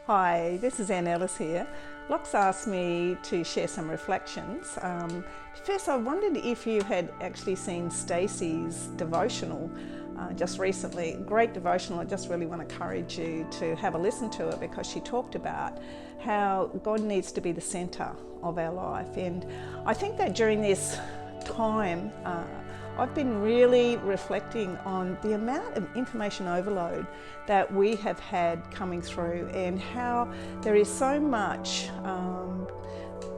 Hi, this is Anne Ellis here. Locks asked me to share some reflections. First, I wondered if you had actually seen Stacey's devotional just recently. Great devotional. I just really want to encourage you to have a listen to it because she talked about how God needs to be the centre of our life. And I think that during this time, I've been really reflecting on the amount of information overload that we have had coming through and how there is so much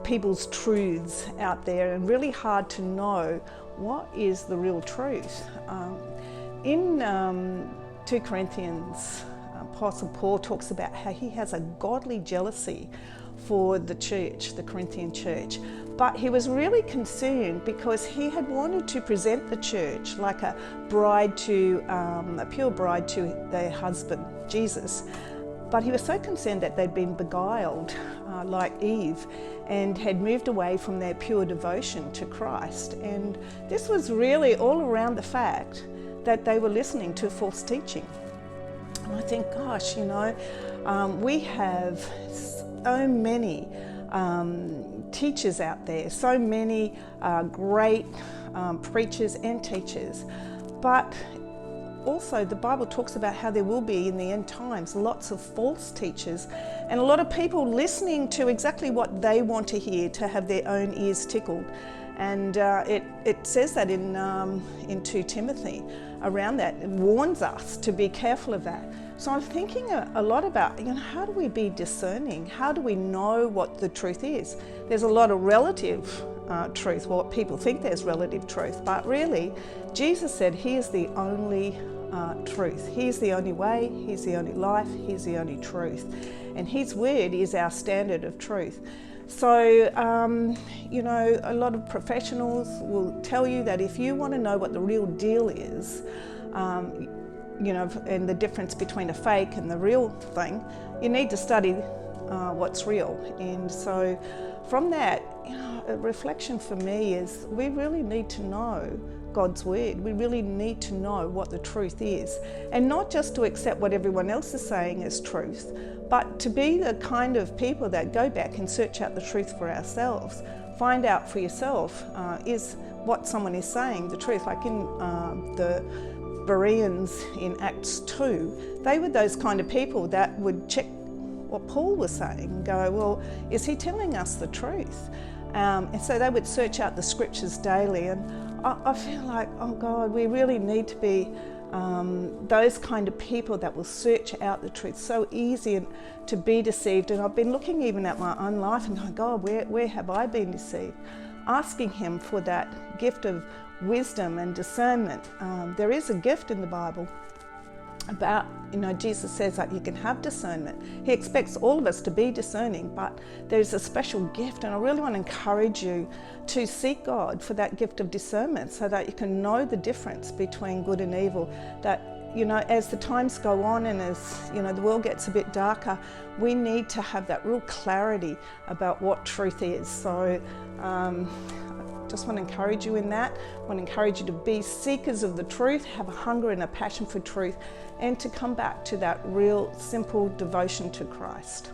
people's truths out there and really hard to know what is the real truth. In 2 Corinthians, Apostle Paul talks about how he has a godly jealousy for the church, the Corinthian church. But he was really concerned because he had wanted to present the church like a bride to, a pure bride to their husband, Jesus. But he was so concerned that they'd been beguiled like Eve and had moved away from their pure devotion to Christ. And this was really all around the fact that they were listening to false teaching. And I think, gosh, we have so many teachers out there, so many great preachers and teachers, but also the Bible talks about how there will be in the end times lots of false teachers and a lot of people listening to exactly what they want to hear, to have their own ears tickled. And it says that in 2 Timothy around that. It warns us to be careful of that. So I'm thinking a lot about, how do we be discerning? How do we know what the truth is? There's a lot of relative truth, what people think there's relative truth, but really, Jesus said he is the only truth. He's the only way, he's the only life, he's the only truth. And his word is our standard of truth. So, a lot of professionals will tell you that if you want to know what the real deal is, and the difference between a fake and the real thing, you need to study what's real. And so from that, a reflection for me is we really need to know God's word. We really need to know what the truth is, and not just to accept what everyone else is saying as truth, but to be the kind of people that go back and search out the truth for ourselves. Find out for yourself, is what someone is saying the truth? Like in the Bereans in Acts 2, they were those kind of people that would check what Paul was saying and go, well, is he telling us the truth? And so they would search out the scriptures daily. And I feel like, oh God, we really need to be those kind of people that will search out the truth. So easy to be deceived. And I've been looking even at my own life and going, God, where have I been deceived? Asking him for that gift of wisdom and discernment. There is a gift in the Bible about, Jesus says that you can have discernment. He expects all of us to be discerning, but there's a special gift, and I really want to encourage you to seek God for that gift of discernment so that you can know the difference between good and evil. That, as the times go on and as, the world gets a bit darker, we need to have that real clarity about what truth is. So, just want to encourage you in that. I want to encourage you to be seekers of the truth, have a hunger and a passion for truth, and to come back to that real simple devotion to Christ.